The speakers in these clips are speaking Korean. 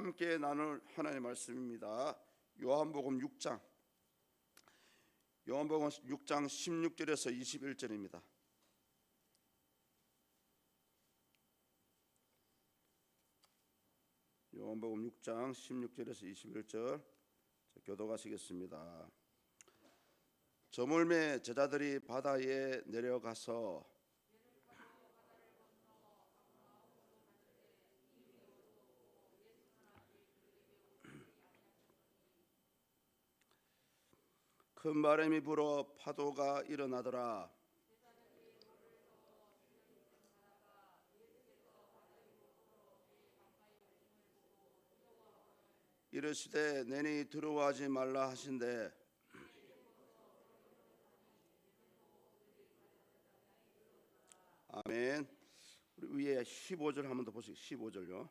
함께 나눌 하나님의 말씀입니다. 요한복음 6장 16절에서 21절입니다. 요한복음 6장 16절에서 21절 교독하시겠습니다. 저물매 제자들이 바다에 내려가서 큰 바람이 불어 파도가 일어나더라. 이르시되 내니 두려워하지 말라 하신대 아멘. 우리 위에 15절 한 번 더 보시죠. 15절요.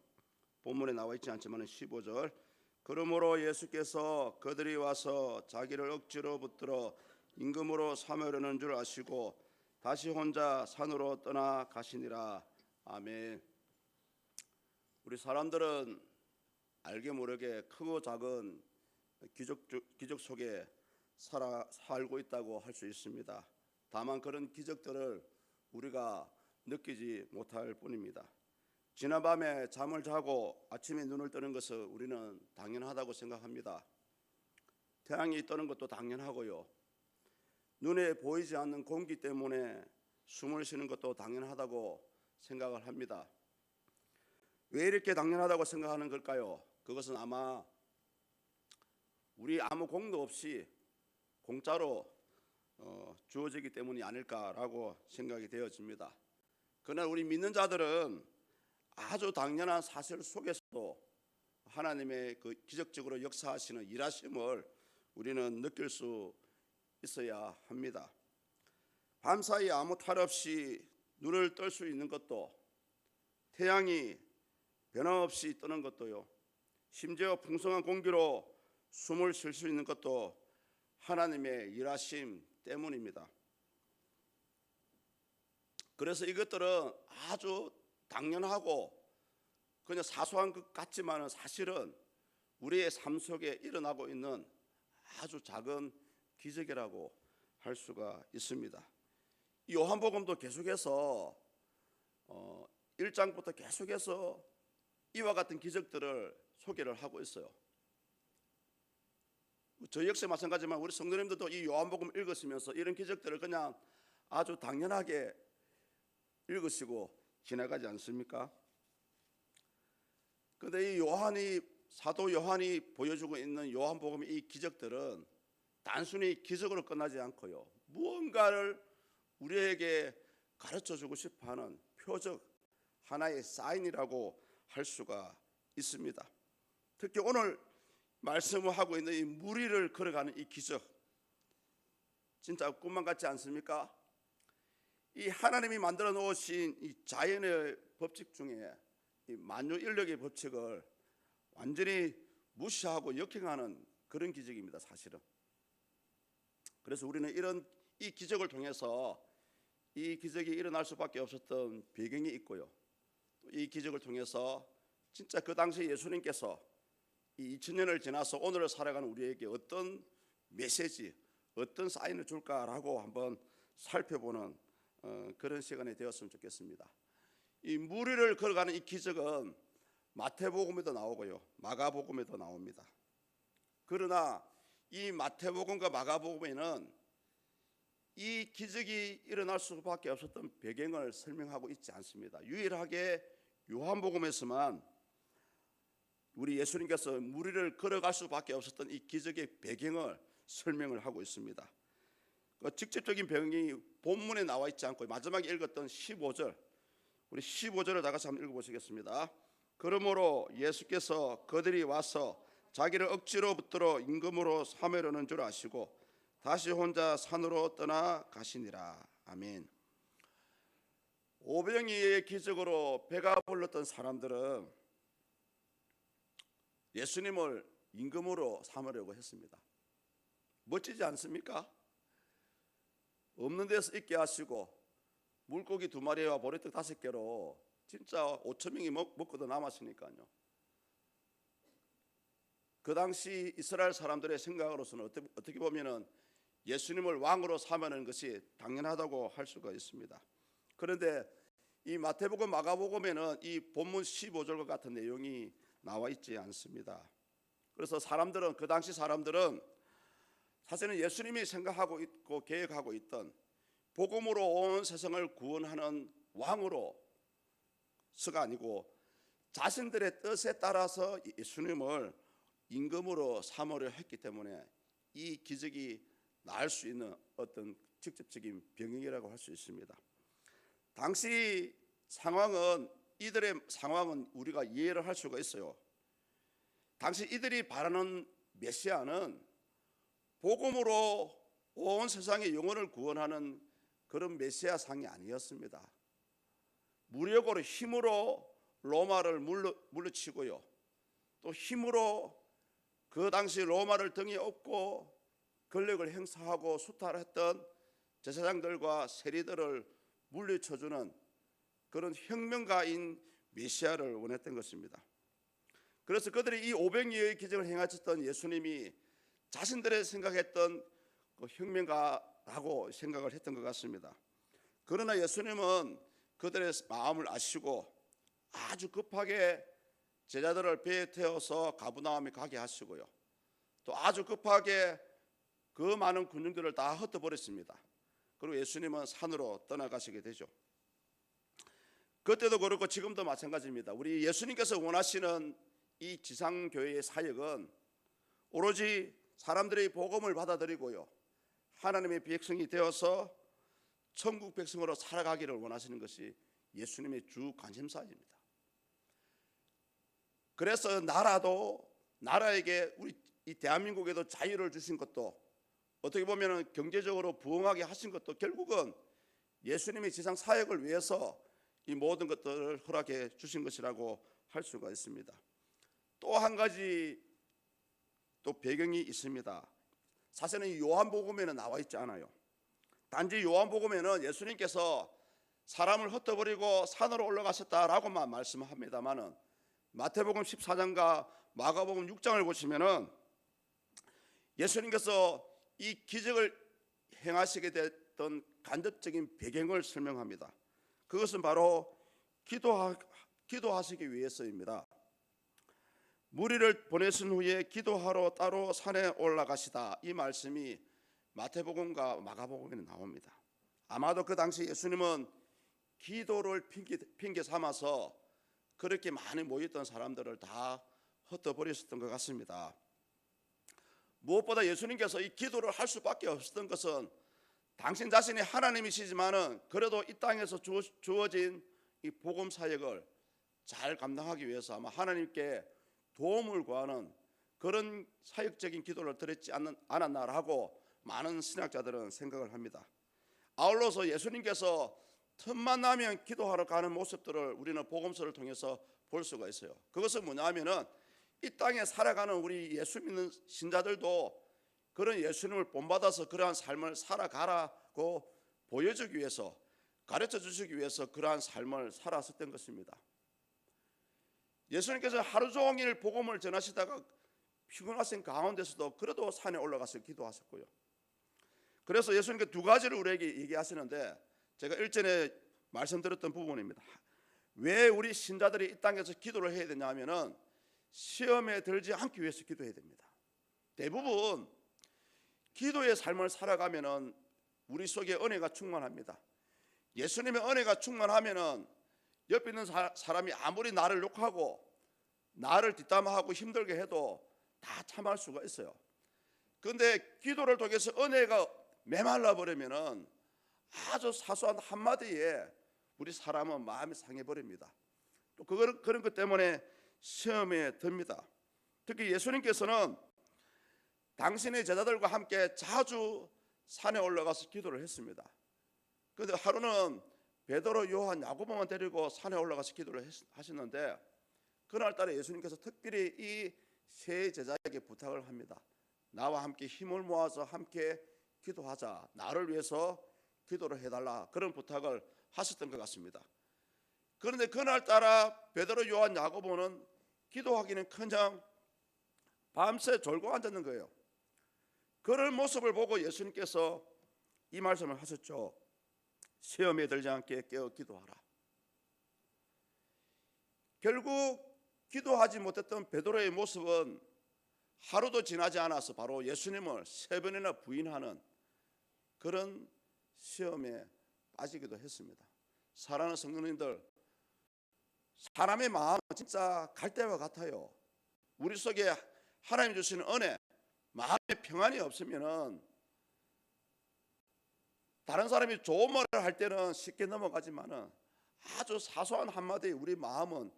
본문에 나와 있지 않지만 15절. 그러므로 예수께서 그들이 와서 자기를 억지로 붙들어 임금으로 삼으려는 줄 아시고 다시 혼자 산으로 떠나 가시니라. 아멘. 우리 사람들은 알게 모르게 크고 작은 기적 속에 살고 있다고 할 수 있습니다. 다만 그런 기적들을 우리가 느끼지 못할 뿐입니다. 지난밤에 잠을 자고 아침에 눈을 뜨는 것을 우리는 당연하다고 생각합니다. 태양이 뜨는 것도 당연하고요. 눈에 보이지 않는 공기 때문에 숨을 쉬는 것도 당연하다고 생각을 합니다. 왜 이렇게 당연하다고 생각하는 걸까요? 그것은 아마 우리 아무 공도 없이 공짜로 주어지기 때문이 아닐까라고 생각이 되어집니다. 그러나 우리 믿는 자들은 아주 당연한 사실 속에서도 하나님의 그 기적적으로 역사하시는 일하심을 우리는 느낄 수 있어야 합니다. 밤사이 아무 탈 없이 눈을 뜰 수 있는 것도, 태양이 변함없이 뜨는 것도요, 심지어 풍성한 공기로 숨을 쉴 수 있는 것도 하나님의 일하심 때문입니다. 그래서 이것들은 아주 당연하고 그냥 사소한 것 같지만 사실은 우리의 삶 속에 일어나고 있는 아주 작은 기적이라고 할 수가 있습니다. 요한복음도 계속해서 1장부터 계속해서 이와 같은 기적들을 소개를 하고 있어요. 저 역시 마찬가지지만 우리 성도님들도 이 요한복음 읽으시면서 이런 기적들을 그냥 아주 당연하게 읽으시고 지나가지 않습니까? 그런데 이 사도 요한이 보여주고 있는 요한복음의 이 기적들은 단순히 기적으로 끝나지 않고요, 무언가를 우리에게 가르쳐주고 싶어하는 표적, 하나의 사인이라고 할 수가 있습니다. 특히 오늘 말씀을 하고 있는 이 물 위를 걸어가는 이 기적, 진짜 꿈만 같지 않습니까? 이 하나님이 만들어 놓으신 이 자연의 법칙 중에 이 만유인력의 법칙을 완전히 무시하고 역행하는 그런 기적입니다, 사실은. 그래서 우리는 이 기적을 통해서 이 기적이 일어날 수밖에 없었던 배경이 있고요, 이 기적을 통해서 진짜 그 당시 예수님께서 이 2000년을 지나서 오늘을 살아가는 우리에게 어떤 메시지, 어떤 사인을 줄까라고 한번 살펴보는 그런 시간이 되었으면 좋겠습니다. 이 물 위를 걸어가는 이 기적은 마태복음에도 나오고요, 마가복음에도 나옵니다. 그러나 이 마태복음과 마가복음에는 이 기적이 일어날 수밖에 없었던 배경을 설명하고 있지 않습니다. 유일하게 요한복음에서만 우리 예수님께서 물 위를 걸어갈 수밖에 없었던 이 기적의 배경을 설명을 하고 있습니다. 그 직접적인 배경이 본문에 나와 있지 않고 마지막에 읽었던 15절, 우리 15절을 다 같이 한번 읽어보시겠습니다. 그러므로 예수께서 그들이 와서 자기를 억지로 붙들어 임금으로 삼으려는 줄 아시고 다시 혼자 산으로 떠나 가시니라. 아멘. 오병이의 기적으로 배가 불렀던 사람들은 예수님을 임금으로 삼으려고 했습니다. 멋지지 않습니까? 없는 데서 있게 하시고 물고기 2마리와 보리떡 5개로 진짜 5,000명이 먹고도 남았으니까요. 그 당시 이스라엘 사람들의 생각으로서는 어떻게 보면은 예수님을 왕으로 삼는 것이 당연하다고 할 수가 있습니다. 그런데 이 마태복음, 마가복음에는 이 본문 15절과 같은 내용이 나와 있지 않습니다. 그래서 사람들은, 그 당시 사람들은 사실은 예수님이 생각하고 있고 계획하고 있던 복음으로 온 세상을 구원하는 왕으로서가 아니고 자신들의 뜻에 따라서 예수님을 임금으로 삼으려 했기 때문에 이 기적이 날 수 있는 어떤 직접적인 병행이라고 할 수 있습니다. 당시 상황은, 이들의 상황은 우리가 이해를 할 수가 있어요. 당시 이들이 바라는 메시아는 복음으로 온 세상의 영혼을 구원하는 그런 메시아 상이 아니었습니다. 무력으로, 힘으로 로마를 물리치고요, 또 힘으로 그 당시 로마를 등에 업고 권력을 행사하고 수탈했던 제사장들과 세리들을 물리쳐주는 그런 혁명가인 메시아를 원했던 것입니다. 그래서 그들이 이 500여의 기적을 행하셨던 예수님이 자신들의 생각했던 그 혁명가라고 생각을 했던 것 같습니다. 그러나 예수님은 그들의 마음을 아시고 아주 급하게 제자들을 배에 태워서 가버나움에 가게 하시고요, 또 아주 급하게 그 많은 군중들을 다 흩어버렸습니다. 그리고 예수님은 산으로 떠나가시게 되죠. 그때도 그렇고 지금도 마찬가지입니다. 우리 예수님께서 원하시는 이 지상교회의 사역은 오로지 사람들의 복음을 받아들이고요, 하나님의 백성이 되어서 천국 백성으로 살아가기를 원하시는 것이 예수님의 주 관심사입니다. 그래서 나라에게 우리 이 대한민국에도 자유를 주신 것도, 어떻게 보면 경제적으로 부흥하게 하신 것도 결국은 예수님의 지상 사역을 위해서 이 모든 것들을 허락해 주신 것이라고 할 수가 있습니다. 또 한 가지 또 배경이 있습니다. 사실은 요한복음에는 나와 있지 않아요. 단지 요한복음에는 예수님께서 사람을 흩어버리고 산으로 올라가셨다라고만 말씀합니다만은 마태복음 14장과 마가복음 6장을 보시면은 예수님께서 이 기적을 행하시게 됐던 간접적인 배경을 설명합니다. 그것은 바로 기도하시기 위해서입니다. 무리를 보내신 후에 기도하러 따로 산에 올라가시다, 이 말씀이 마태복음과 마가복음에 나옵니다. 아마도 그 당시 예수님은 기도를 핑계 삼아서 그렇게 많이 모였던 사람들을 다 흩어버리셨던 것 같습니다. 무엇보다 예수님께서 이 기도를 할 수밖에 없었던 것은 당신 자신이 하나님이시지만은 그래도 이 땅에서 주어진 이 복음 사역을 잘 감당하기 위해서 아마 하나님께 도움을 구하는 그런 사역적인 기도를 드렸지 않았나라고 많은 신학자들은 생각을 합니다. 아울러서 예수님께서 틈만 나면 기도하러 가는 모습들을 우리는 복음서를 통해서 볼 수가 있어요. 그것은 뭐냐면은 이 땅에 살아가는 우리 예수 믿는 신자들도 그런 예수님을 본받아서 그러한 삶을 살아가라고 보여주기 위해서, 가르쳐 주시기 위해서 그러한 삶을 살았었던 것입니다. 예수님께서 하루 종일 복음을 전하시다가 피곤하신 가운데서도 그래도 산에 올라가서 기도하셨고요. 그래서 예수님께서 두 가지를 우리에게 얘기하시는데, 제가 일전에 말씀드렸던 부분입니다. 왜 우리 신자들이 이 땅에서 기도를 해야 되냐 하면은 시험에 들지 않기 위해서 기도해야 됩니다. 대부분 기도의 삶을 살아가면은 우리 속에 은혜가 충만합니다. 예수님의 은혜가 충만하면은 옆에 있는 사람이 아무리 나를 욕하고 나를 뒷담화하고 힘들게 해도 다 참을 수가 있어요. 그런데 기도를 통해서 은혜가 메말라 버리면은 아주 사소한 한마디에 우리 사람은 마음이 상해버립니다. 또 그런 것 때문에 시험에 듭니다. 특히 예수님께서는 당신의 제자들과 함께 자주 산에 올라가서 기도를 했습니다. 그런데 하루는 베드로, 요한, 야고보만 데리고 산에 올라가서 기도를 하셨는데, 그날따라 예수님께서 특별히 이 세 제자에게 부탁을 합니다. 나와 함께 힘을 모아서 함께 기도하자, 나를 위해서 기도를 해달라, 그런 부탁을 하셨던 것 같습니다. 그런데 그날따라 베드로, 요한, 야고보는 기도하기는커녕 밤새 졸고 앉았는 거예요. 그런 모습을 보고 예수님께서 이 말씀을 하셨죠. 시험에 들지 않게 깨어 기도하라. 결국 기도하지 못했던 베드로의 모습은 하루도 지나지 않아서 바로 예수님을 3번이나 부인하는 그런 시험에 빠지기도 했습니다. 사랑하는 성도님들, 사람의 마음은 진짜 갈대와 같아요. 우리 속에 하나님 주시는 은혜, 마음의 평안이 없으면은 다른 사람이 좋은 말을 할 때는 쉽게 넘어가지만은 아주 사소한 한마디에 우리 마음은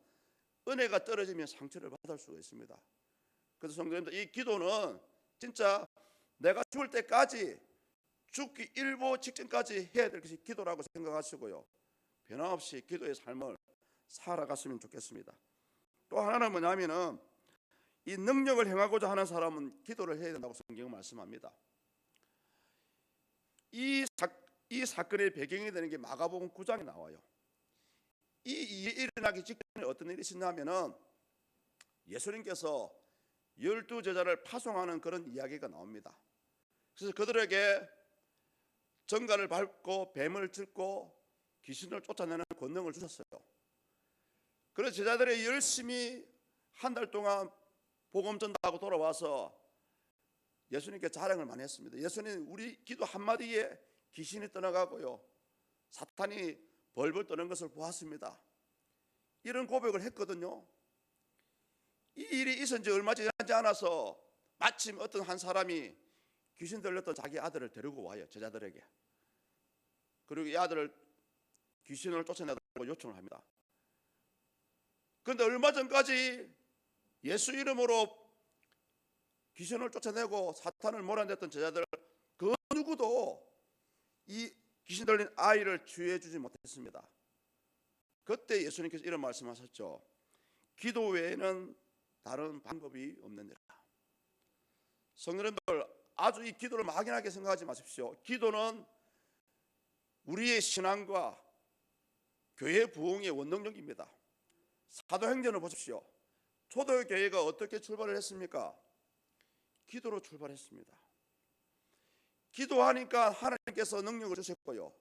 은혜가 떨어지면 상처를 받을 수가 있습니다. 그래서 성도님들, 이 기도는 진짜 내가 죽을 때까지, 죽기 일보 직전까지 해야 될 것이 기도라고 생각하시고요, 변함없이 기도의 삶을 살아갔으면 좋겠습니다. 또 하나는 뭐냐면은 이 능력을 행하고자 하는 사람은 기도를 해야 된다고 성경은 말씀합니다. 이 사건의 배경이 되는 게 마가복음 9장에 나와요. 이 일이 일어나기 직전에 어떤 일이 있었냐면은 예수님께서 12제자를 파송하는 그런 이야기가 나옵니다. 그래서 그들에게 정갈을 밟고 뱀을 짚고 귀신을 쫓아내는 권능을 주셨어요. 그래서 제자들이 열심히 한 달 동안 복음 전달하고 돌아와서 예수님께 자랑을 많이 했습니다. 예수님, 우리 기도 한마디에 귀신이 떠나가고요, 사탄이 벌벌 떠는 것을 보았습니다. 이런 고백을 했거든요. 이 일이 있은 지 얼마 지나지 않아서 마침 어떤 한 사람이 귀신 들렸던 자기 아들을 데리고 와요, 제자들에게. 그리고 이 아들을 귀신을 쫓아내달라고 요청을 합니다. 그런데 얼마 전까지 예수 이름으로 귀신을 쫓아내고 사탄을 몰아냈던 제자들 그 누구도 이 귀신 들린 아이를 치유해 주지 못했습니다. 그때 예수님께서 이런 말씀하셨죠. 기도 외에는 다른 방법이 없느니라. 성도님들, 아주 이 기도를 막연하게 생각하지 마십시오. 기도는 우리의 신앙과 교회 부흥의 원동력입니다. 사도행전을 보십시오. 초대교회가 어떻게 출발을 했습니까? 기도로 출발했습니다. 기도하니까 하나님께서 능력을 주셨고요,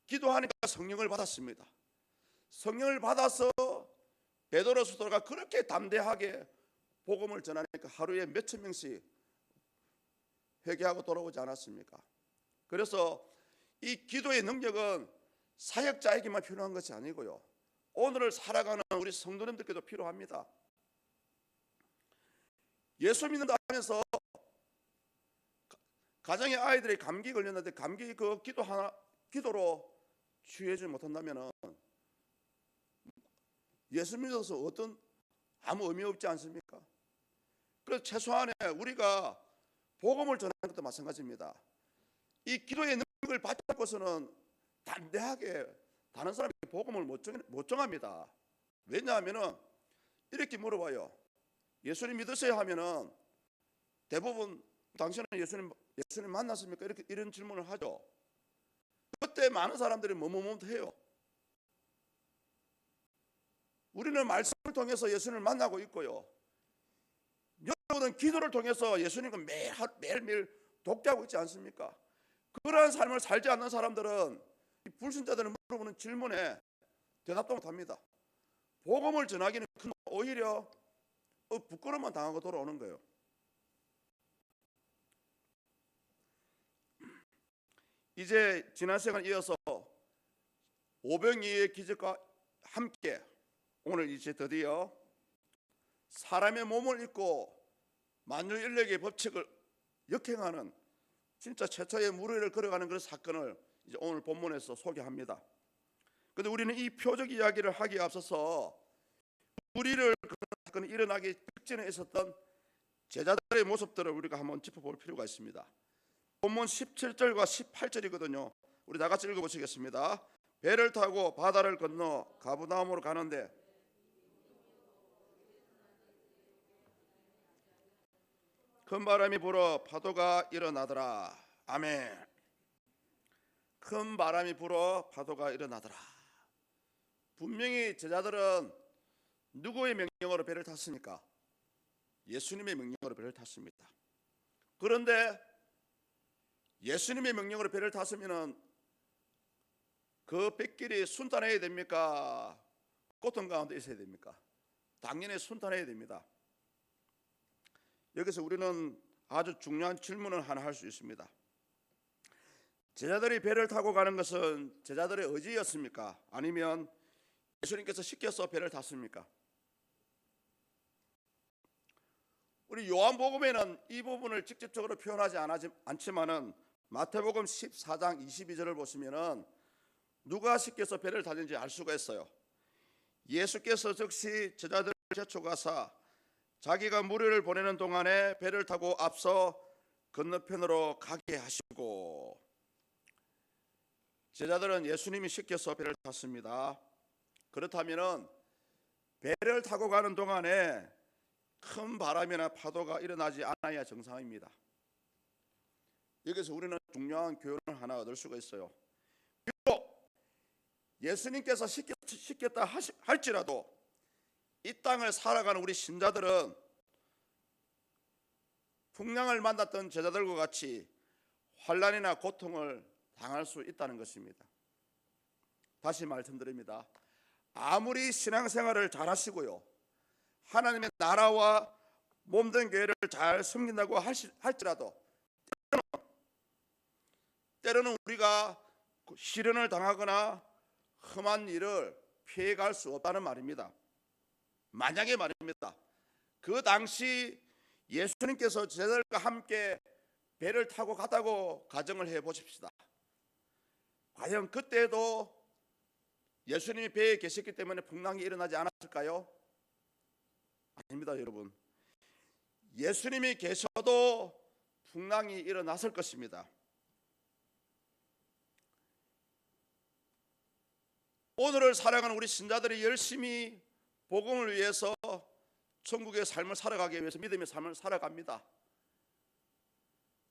기도하니까 성령을 받았습니다. 성령을 받아서 베드로 사도가 그렇게 담대하게 복음을 전하니까 하루에 몇천 명씩 회개하고 돌아오지 않았습니까? 그래서 이 기도의 능력은 사역자에게만 필요한 것이 아니고요, 오늘을 살아가는 우리 성도님들께도 필요합니다. 예수 믿는다 하면서 가정의 아이들이 감기 걸렸는데 감기 그 기도로 치유해주지 못한다면 예수 믿어서 어떤 아무 의미 없지 않습니까? 그래서 최소한에 우리가 복음을 전하는 것도 마찬가지입니다. 이 기도의 능력을 받지 않고서는 담대하게 다른 사람에게 복음을 못 전합니다. 왜냐하면 이렇게 물어봐요. 예수님 믿으세요 하면은 대부분 당신은 예수님 만났습니까? 이런 질문을 하죠. 그때 많은 사람들이 머뭇머뭇해요. 우리는 말씀을 통해서 예수님을 만나고 있고요, 여러분은 기도를 통해서 예수님과 매일매일 독대하고 있지 않습니까? 그러한 삶을 살지 않는 사람들은 불신자들은 물어보는 질문에 대답도 못합니다. 복음을 전하기는 오히려 부끄러움만 당하고 돌아오는 거예요. 이제 지난 시간에 이어서 오병이어의 기적과 함께 오늘 이제 드디어 사람의 몸을 입고 만유인력의 법칙을 역행하는 진짜 최초의 무리를 걸어가는 그런 사건을 이제 오늘 본문에서 소개합니다. 그런데 우리는 이 표적 이야기를 하기에 앞서서 무리를 그런 사건이 일어나기 직전에 있었던 제자들의 모습들을 우리가 한번 짚어볼 필요가 있습니다. 본문 17절과 18절이거든요. 우리 다 같이 읽어보시겠습니다. 배를 타고 바다를 건너 가브나움으로 가는데 큰 바람이 불어 파도가 일어나더라. 아멘. 큰 바람이 불어 파도가 일어나더라. 분명히 제자들은 누구의 명령으로 배를 탔습니까? 예수님의 명령으로 배를 탔습니다. 그런데 예수님의 명령으로 배를 탔으면 그 뱃길이 순탄해야 됩니까? 고통 가운데 있어야 됩니까? 당연히 순탄해야 됩니다. 여기서 우리는 아주 중요한 질문을 하나 할 수 있습니다. 제자들이 배를 타고 가는 것은 제자들의 의지였습니까? 아니면 예수님께서 시켜서 배를 탔습니까? 우리 요한복음에는 이 부분을 직접적으로 표현하지 않지만은 마태복음 14장 22절을 보시면은 누가 시켜서 배를 타는지 알 수가 있어요. 예수께서 즉시 제자들을 제쳐가사 자기가 무리를 보내는 동안에 배를 타고 앞서 건너편으로 가게 하시고, 제자들은 예수님이 시켜서 배를 탔습니다. 그렇다면은 배를 타고 가는 동안에 큰 바람이나 파도가 일어나지 않아야 정상입니다. 여기서 우리는 중요한 교훈을 하나 얻을 수가 있어요. 비록 예수님께서 시켰다 할지라도 이 땅을 살아가는 우리 신자들은 풍랑을 만났던 제자들과 같이 환난이나 고통을 당할 수 있다는 것입니다. 다시 말씀드립니다. 아무리 신앙생활을 잘하시고요, 하나님의 나라와 몸된 교회를 잘 섬긴다고 할지라도 때로는 우리가 시련을 당하거나 험한 일을 피해갈 수 없다는 말입니다. 만약에 말입니다, 그 당시 예수님께서 제자들과 함께 배를 타고 갔다고 가정을 해보십시다. 과연 그때도 예수님이 배에 계셨기 때문에 풍랑이 일어나지 않았을까요? 아닙니다, 여러분. 예수님이 계셔도 풍랑이 일어났을 것입니다. 오늘을 살아가는 우리 신자들이 열심히 복음을 위해서 천국의 삶을 살아가기 위해서 믿음의 삶을 살아갑니다.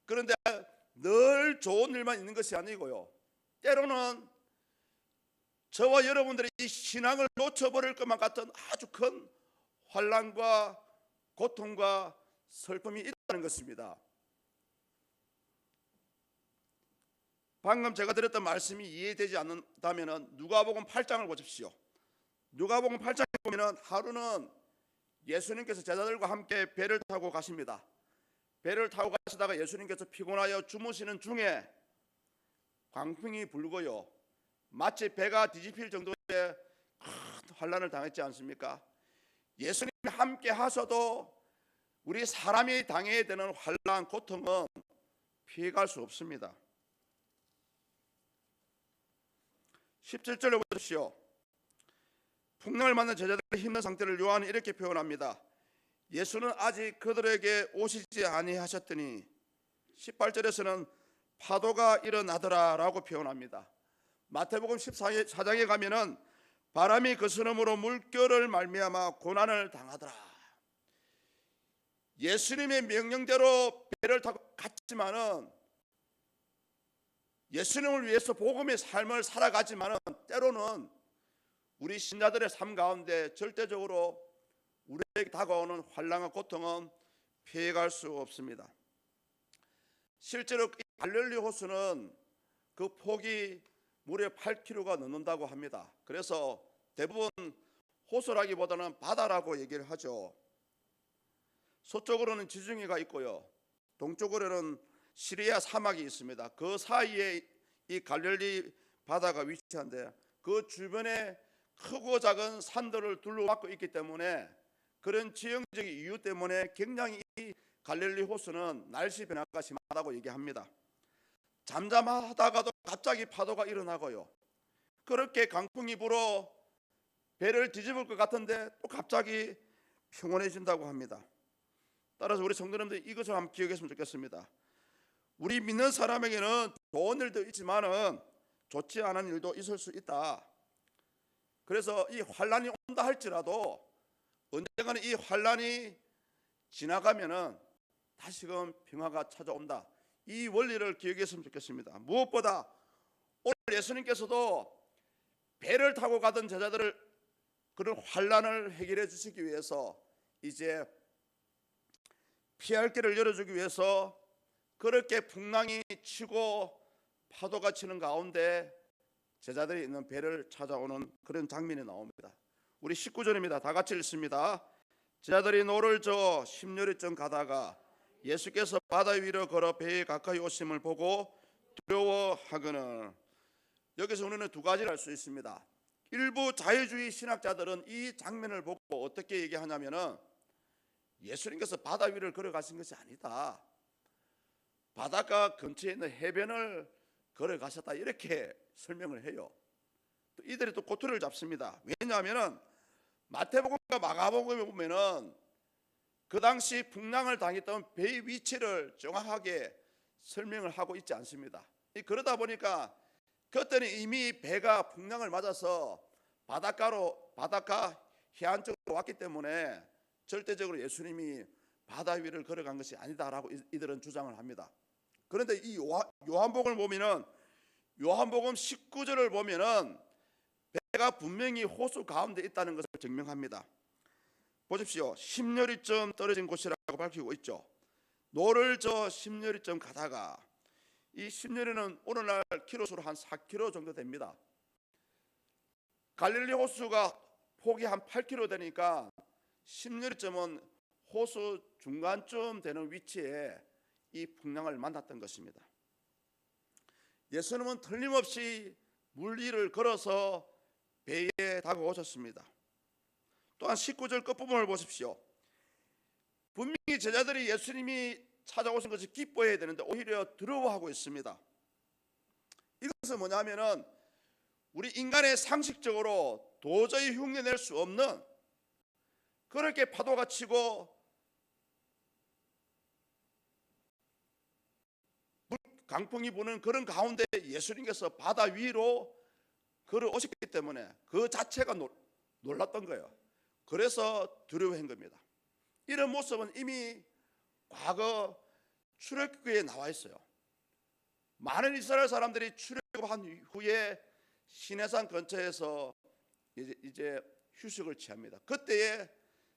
그런데 늘 좋은 일만 있는 것이 아니고요, 때로는 저와 여러분들의 이 신앙을 놓쳐버릴 것만 같은 아주 큰 환난과 고통과 슬픔이 있다는 것입니다. 방금 제가 드렸던 말씀이 이해되지 않는다면 누가복음 8장을 보십시오. 누가복음 8장에 보면 하루는 예수님께서 제자들과 함께 배를 타고 가십니다. 배를 타고 가시다가 예수님께서 피곤하여 주무시는 중에 광풍이 불고요, 마치 배가 뒤집힐 정도의 큰 환난을 당했지 않습니까? 예수님이 함께 하셔도 우리 사람이 당해야 되는 환난, 고통은 피해갈 수 없습니다. 17절에 보십시오. 풍랑을 만난 제자들의 힘든 상태를 요한이 이렇게 표현합니다. 예수는 아직 그들에게 오시지 아니하셨더니 18절에서는 파도가 일어나더라 라고 표현합니다. 마태복음 14장에 가면은 바람이 거스름으로 물결을 말미암아 고난을 당하더라. 예수님의 명령대로 배를 타고 갔지만은, 예수님을 위해서 복음의 삶을 살아가지만은 때로는 우리 신자들의 삶 가운데 절대적으로 우리에게 다가오는 환난과 고통은 피해갈 수 없습니다. 실제로 갈릴리 호수는 그 폭이 무려 8km가 넘는다고 합니다. 그래서 대부분 호수라기보다는 바다라고 얘기를 하죠. 서쪽으로는 지중해가 있고요, 동쪽으로는 시리아 사막이 있습니다. 그 사이에 이 갈릴리 바다가 위치한데 그 주변에 크고 작은 산들을 둘러막고 있기 때문에, 그런 지형적인 이유 때문에 굉장히 이 갈릴리 호수는 날씨 변화가 심하다고 얘기합니다. 잠잠하다가도 갑자기 파도가 일어나고요, 그렇게 강풍이 불어 배를 뒤집을 것 같은데 또 갑자기 평온해진다고 합니다. 따라서 우리 성도님들 이것을 한번 기억했으면 좋겠습니다. 우리 믿는 사람에게는 좋은 일도 있지만은 좋지 않은 일도 있을 수 있다. 그래서 이 환난이 온다 할지라도 언젠가는 이 환난이 지나가면은 다시금 평화가 찾아온다. 이 원리를 기억했으면 좋겠습니다. 무엇보다 오늘 예수님께서도 배를 타고 가던 제자들을 그런 환난을 해결해 주시기 위해서 이제 피할 길을 열어주기 위해서 그렇게 풍랑이 치고 파도가 치는 가운데 제자들이 있는 배를 찾아오는 그런 장면이 나옵니다. 우리 19절입니다. 다 같이 읽습니다. 제자들이 노를 저어 십여리쯤 가다가 예수께서 바다 위로 걸어 배에 가까이 오심을 보고 두려워하거늘. 여기서 우리는 두 가지를 알 수 있습니다. 일부 자유주의 신학자들은 이 장면을 보고 어떻게 얘기하냐면은 예수님께서 바다 위를 걸어가신 것이 아니다, 바닷가 근처에 있는 해변을 걸어가셨다, 이렇게 설명을 해요. 또 이들이 또 꼬투리를 잡습니다. 왜냐하면 마태복음과 마가복음에 보면은 그 당시 풍랑을 당했던 배의 위치를 정확하게 설명을 하고 있지 않습니다. 그러다 보니까 그때는 이미 배가 풍랑을 맞아서 바닷가 해안 쪽으로 왔기 때문에 절대적으로 예수님이 바다 위를 걸어간 것이 아니다라고 이들은 주장을 합니다. 그런데 이 요한복음을 보면은 요한복음 19절을 보면은 배가 분명히 호수 가운데 있다는 것을 증명합니다. 보십시오. 십여리쯤 떨어진 곳이라고 밝히고 있죠. 노를 저 십여리쯤 가다가, 이 십여리는 오늘날 키로수로 한 4km 정도 됩니다. 갈릴리 호수가 폭이 한 8km 되니까 십여리쯤은 호수 중간쯤 되는 위치에 이 풍랑을 만났던 것입니다. 예수님은 틀림없이 물 위를 걸어서 배에 다가오셨습니다. 또한 19절 끝부분을 보십시오. 분명히 제자들이 예수님이 찾아오신 것을 기뻐해야 되는데 오히려 두려워하고 있습니다. 이것은 뭐냐면은 우리 인간의 상식적으로 도저히 흉내낼 수 없는, 그렇게 파도가 치고 강풍이 부는 그런 가운데 예수님께서 바다 위로 걸어오셨기 때문에 그 자체가 놀랐던 거예요. 그래서 두려워한 겁니다. 이런 모습은 이미 과거 출애굽기에 나와 있어요. 많은 이스라엘 사람들이 출애굽한 후에 시내산 근처에서 이제 휴식을 취합니다. 그때에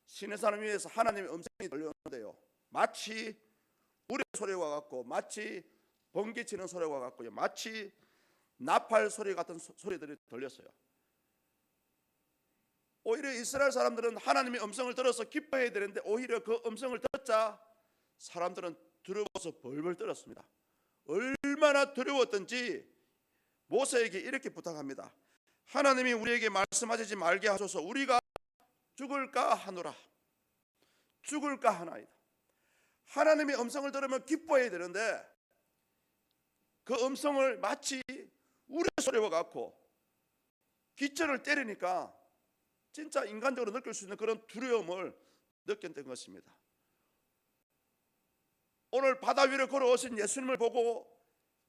시내산 위에서 하나님의 음성이 들려오는데요, 마치 우레 소리와 같고, 마치 번개치는 소리와 같고요, 마치 나팔 소리 같은 소리들이 들렸어요. 오히려 이스라엘 사람들은 하나님의 음성을 들어서 기뻐해야 되는데 오히려 그 음성을 듣자 사람들은 두려워서 벌벌 떨었습니다. 얼마나 두려웠던지 모세에게 이렇게 부탁합니다. 하나님이 우리에게 말씀하시지 말게 하소서. 우리가 죽을까 하노라. 죽을까 하나이다. 하나님의 음성을 들으면 기뻐해야 되는데 그 음성을 마치 우레 소리와 같고 기절을 때리니까 진짜 인간적으로 느낄 수 있는 그런 두려움을 느꼈던 것입니다. 오늘 바다 위를 걸어오신 예수님을 보고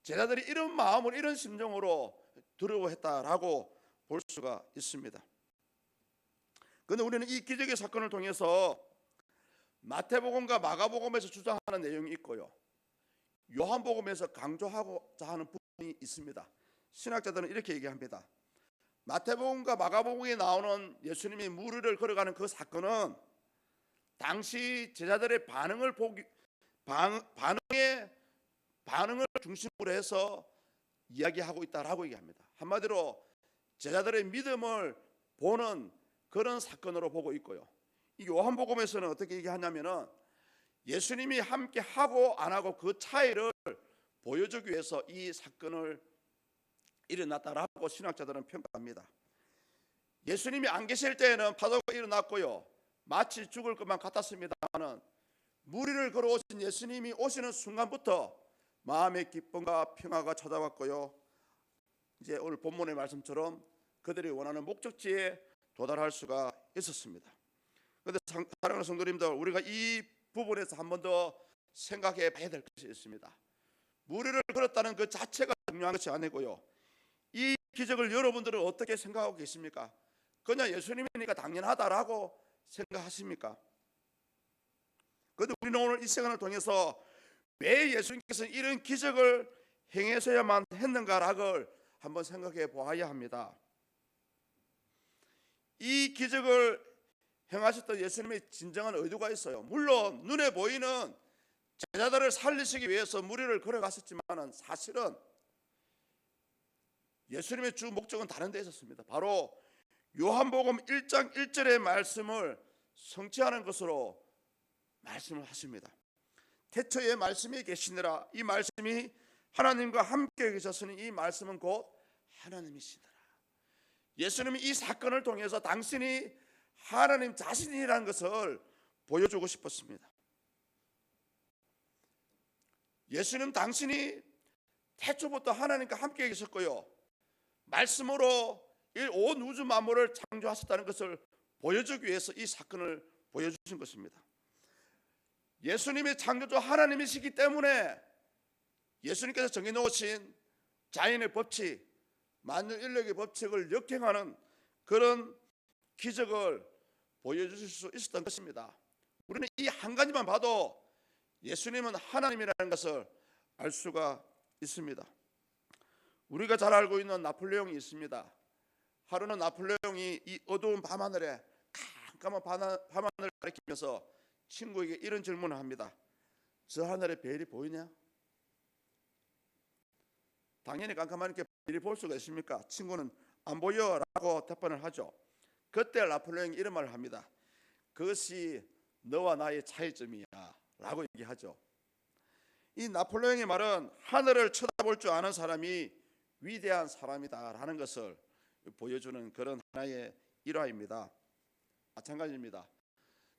제자들이 이런 마음으로, 이런 심정으로 두려워했다라고 볼 수가 있습니다. 그런데 우리는 이 기적의 사건을 통해서 마태복음과 마가복음에서 주장하는 내용이 있고요, 요한복음에서 강조하고자 하는 부분이 있습니다. 신학자들은 이렇게 얘기합니다. 마태복음과 마가복음에 나오는 예수님이 물 위를 걸어가는 그 사건은 당시 제자들의 반응을 중심으로 해서 이야기하고 있다라고 얘기합니다. 한마디로 제자들의 믿음을 보는 그런 사건으로 보고 있고요, 이 요한복음에서는 어떻게 얘기하냐면은 예수님이 함께 하고 안 하고 그 차이를 보여주기 위해서 이 사건을 일어났다라고 신학자들은 평가합니다. 예수님이 안 계실 때에는 파도가 일어났고요, 마치 죽을 것만 같았습니다만 물 위를 걸어오신 예수님이 오시는 순간부터 마음의 기쁨과 평화가 찾아왔고요, 이제 오늘 본문의 말씀처럼 그들이 원하는 목적지에 도달할 수가 있었습니다. 그런데 사랑하는 성도님들, 우리가 이 부분에서 한 번 더 생각해 봐야 될 것이 있습니다. 물 위를 걸었다는 그 자체가 중요한 것이 아니고요, 이 기적을 여러분들은 어떻게 생각하고 계십니까? 그냥 예수님이니까 당연하다라고 생각하십니까? 그런데 우리는 오늘 이 시간을 통해서 왜 예수님께서 이런 기적을 행하셔야만 했는가를 한번 생각해 보아야 합니다. 이 기적을 행하셨던 예수님의 진정한 의도가 있어요. 물론 눈에 보이는 제자들을 살리시기 위해서 무리를 걸어갔었지만 사실은 예수님의 주 목적은 다른 데 있었습니다. 바로 요한복음 1장 1절의 말씀을 성취하는 것으로 말씀을 하십니다. 태초에 말씀이 계시니라. 이 말씀이 하나님과 함께 계셨으니 이 말씀은 곧 하나님이시더라. 예수님이 이 사건을 통해서 당신이 하나님 자신이라는 것을 보여주고 싶었습니다. 예수님 당신이 태초부터 하나님과 함께 계셨고요, 말씀으로 온 우주 만물을 창조하셨다는 것을 보여주기 위해서 이 사건을 보여주신 것입니다. 예수님이 창조주 하나님이시기 때문에 예수님께서 정해놓으신 자연의 법칙, 만유 인력의 법칙을 역행하는 그런 기적을 보여주실 수 있었던 것입니다. 우리는 이 한 가지만 봐도 예수님은 하나님이라는 것을 알 수가 있습니다. 우리가 잘 알고 있는 나폴레옹이 있습니다. 하루는 나폴레옹이 이 어두운 밤하늘에 깜깜한 밤하늘을 가리키면서 친구에게 이런 질문을 합니다. 저 하늘에 별이 보이냐? 당연히 깜깜하니까 별이 볼 수가 있습니까? 친구는 안 보여 라고 답변을 하죠. 그때 나폴레옹이 이런 말을 합니다. 그것이 너와 나의 차이점이야 라고 얘기하죠. 이 나폴레옹의 말은 하늘을 쳐다볼 줄 아는 사람이 위대한 사람이다 라는 것을 보여주는 그런 하나의 일화입니다. 마찬가지입니다.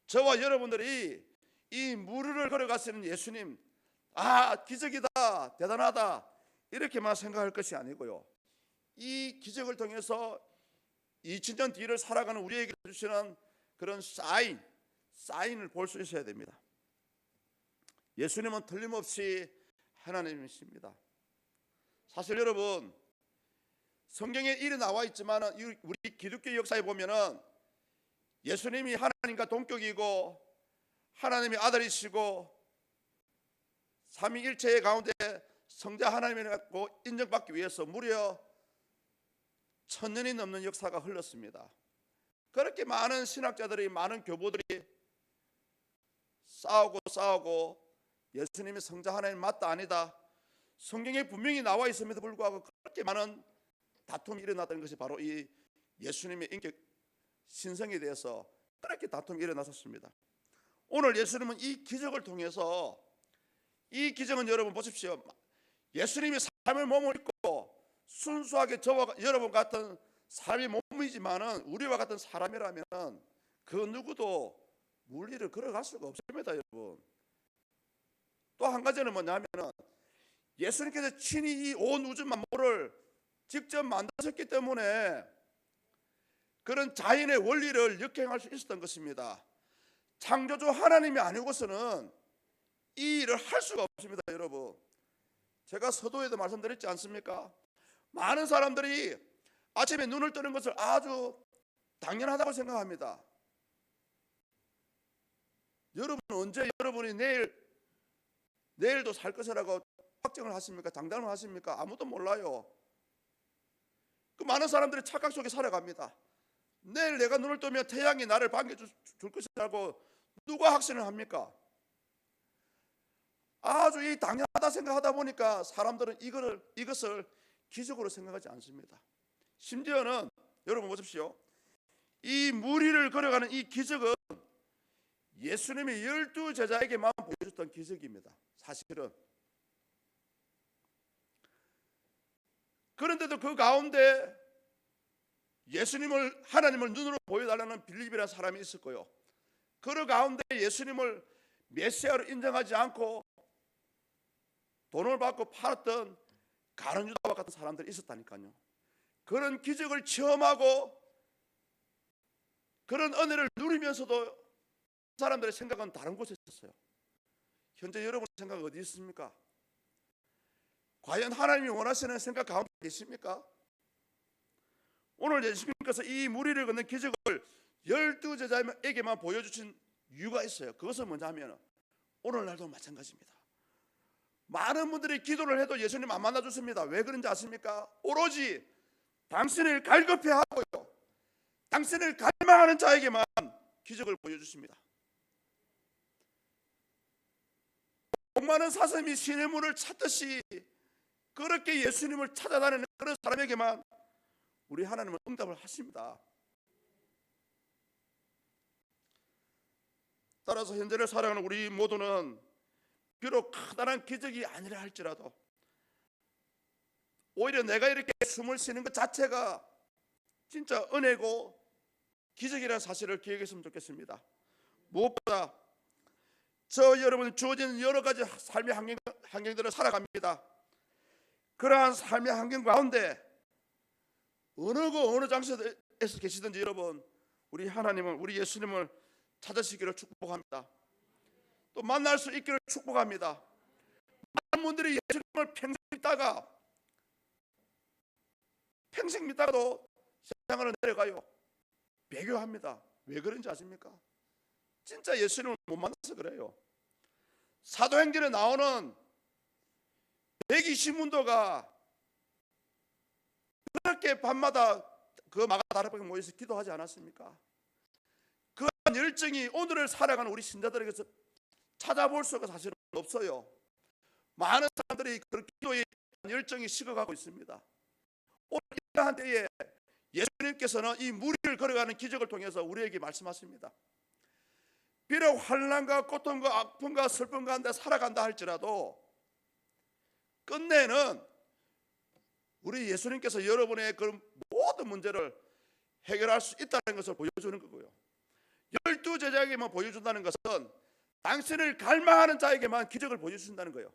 저와 여러분들이 이 무리를 걸어가시는 예수님, 기적이다, 대단하다 이렇게만 생각할 것이 아니고요, 이 기적을 통해서 2000년 뒤를 살아가는 우리에게 주시는 그런 사인을 볼 수 있어야 됩니다. 예수님은 틀림없이 하나님이십니다. 사실 여러분, 성경에 일이 나와 있지만 우리 기독교 역사에 보면은 예수님이 하나님과 동격이고 하나님의 아들이시고 삼위일체 가운데 성자 하나님이라고 인정받기 위해서 무려 1000년이 넘는 역사가 흘렀습니다. 그렇게 많은 신학자들이, 많은 교부들이 싸우고 예수님이 성자 하나님 맞다 아니다, 성경에 분명히 나와 있음에도 불구하고 그렇게 많은 다툼이 일어났던 것이 바로 이 예수님의 인격 신성에 대해서 그렇게 다툼이 일어났었습니다. 오늘 예수님은 이 기적을 통해서, 이 기적은 여러분 보십시오, 예수님이 삶을 몸을 입고 순수하게 저와 여러분 같은 삶이 몸이지만은 우리와 같은 사람이라면 그 누구도 물리를 걸어갈 수가 없습니다. 여러분, 또 한 가지는 뭐냐면은 예수님께서 친히 이 온 우주 만물을 직접 만드셨기 때문에 그런 자연의 원리를 역행할 수 있었던 것입니다. 창조주 하나님이 아니고서는 이 일을 할 수가 없습니다. 여러분, 제가 서두에도 말씀드렸지 않습니까? 많은 사람들이 아침에 눈을 뜨는 것을 아주 당연하다고 생각합니다. 여러분은 언제 여러분이 내일도 살 것이라고 확정을 하십니까? 장담을 하십니까? 아무도 몰라요. 그 많은 사람들이 착각 속에 살아갑니다. 내일 내가 눈을 뜨면 태양이 나를 반겨줄 것이라고 누가 확신을 합니까? 아주 이 당연하다 생각하다 보니까 사람들은 이것을 기적으로 생각하지 않습니다. 심지어는 여러분 보십시오, 이 무리를 걸어가는 이 기적은 예수님이 12제자에게만 보여줬던 기적입니다. 사실은. 그런데도 그 가운데 하나님을 눈으로 보여달라는 빌립이라는 사람이 있었고요, 그 가운데 예수님을 메시아로 인정하지 않고 돈을 받고 팔았던 가룟 유다와 같은 사람들이 있었다니까요. 그런 기적을 체험하고 그런 은혜를 누리면서도 사람들의 생각은 다른 곳에 있었어요. 현재 여러분의 생각은 어디 있습니까? 과연 하나님이 원하시는 생각 가운데 계십니까? 오늘 예수님께서 이 무리를 걷는 기적을 12제자에게만 보여주신 이유가 있어요. 그것은 뭐냐면 오늘날도 마찬가지입니다. 많은 분들이 기도를 해도 예수님 안 만나주십니다. 왜 그런지 아십니까? 오로지 당신을 갈급해 하고요, 당신을 갈망하는 자에게만 기적을 보여주십니다. 복많은 사슴이 시냇물을 찾듯이 그렇게 예수님을 찾아다니는 그런 사람에게만 우리 하나님은 응답을 하십니다. 따라서 현재를 살아가는 우리 모두는 비록 커다란 기적이 아니라 할지라도 오히려 내가 이렇게 숨을 쉬는 것 자체가 진짜 은혜고 기적이라는 사실을 기억했으면 좋겠습니다. 무엇보다 저 여러분 주어진 여러 가지 삶의 환경들을 살아갑니다. 그러한 삶의 환경 가운데 어느 장소에서 계시든지 여러분 우리 하나님은 우리 예수님을 찾으시기를 축복합니다. 또 만날 수 있기를 축복합니다. 많은 분들이 예수님을 평생 믿다가도 세상으로 내려가요. 배교합니다. 왜 그런지 아십니까? 진짜 예수님을 못 만나서 그래요. 사도행전에 나오는 120문도가 그렇게 밤마다 그 마가다락방에 모여서 기도하지 않았습니까? 그 열정이 오늘을 살아가는 우리 신자들에게서 찾아볼 수가 사실은 없어요. 많은 사람들이 그 기도의 열정이 식어가고 있습니다. 오늘 이러한 때에 예수님께서는 이 무리를 걸어가는 기적을 통해서 우리에게 말씀하십니다. 비록 환난과 고통과 아픔과 슬픔 가운데 살아간다 할지라도 끝내는 우리 예수님께서 여러분의 그런 모든 문제를 해결할 수 있다는 것을 보여주는 거고요. 12제자에게만 보여준다는 것은 당신을 갈망하는 자에게만 기적을 보여주신다는 거예요.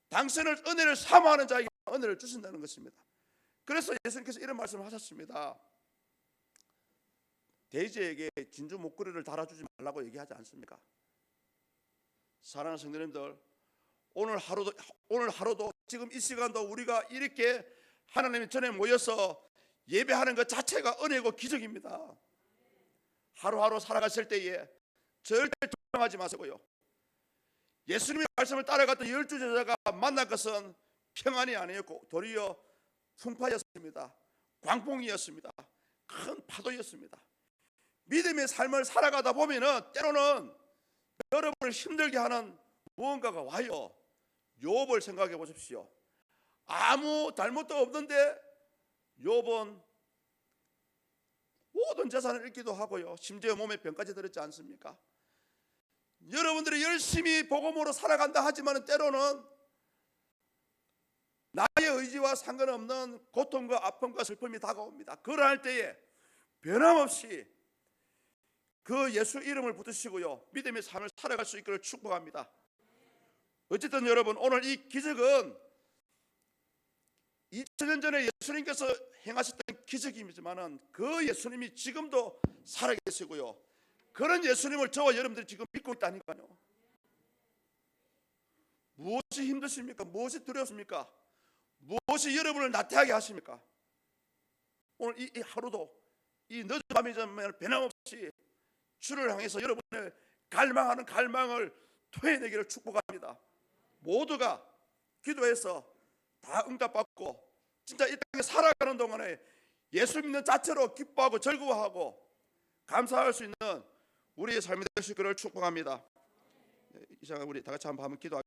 당신을 은혜를 사모하는 자에게만 은혜를 주신다는 것입니다. 그래서 예수님께서 이런 말씀을 하셨습니다. 돼지에게 진주 목걸이를 달아주지 말라고 얘기하지 않습니까? 사랑하는 성도님들, 오늘 하루도 지금 이 시간도 우리가 이렇게 하나님 전에 모여서 예배하는 것 자체가 은혜고 기적입니다. 하루하루 살아가실 때에 절대 두려워하지 마시고요. 예수님의 말씀을 따라갔던 12제자가 만난 것은 평안이 아니었고 도리어 풍파였습니다. 광풍이었습니다. 큰 파도였습니다. 믿음의 삶을 살아가다 보면은 때로는 여러분을 힘들게 하는 무언가가 와요. 욥을 생각해 보십시오. 아무 잘못도 없는데 욥은 모든 재산을 잃기도 하고요. 심지어 몸에 병까지 들었지 않습니까? 여러분들이 열심히 복음으로 살아간다 하지만 때로는 나의 의지와 상관없는 고통과 아픔과 슬픔이 다가옵니다. 그러할 때에 변함없이 그 예수 이름을 붙드시고요, 믿음의 삶을 살아갈 수 있기를 축복합니다. 어쨌든 여러분, 오늘 이 기적은 2000년 전에 예수님께서 행하셨던 기적이지만 그 예수님이 지금도 살아계시고요, 그런 예수님을 저와 여러분들이 지금 믿고 있다니까요. 무엇이 힘드십니까? 무엇이 두렵습니까? 무엇이 여러분을 나태하게 하십니까? 오늘 이 하루도 이 늦은 밤이지만 변함없이 주를 향해서 여러분의 갈망하는 갈망을 토해내기를 축복합니다. 모두가 기도해서 다 응답받고 진짜 이 땅에 살아가는 동안에 예수 믿는 자체로 기뻐하고 즐거워하고 감사할 수 있는 우리의 삶이 될 수 있기를 축복합니다. 이 시간 우리 다 같이 한번 기도하겠습니다.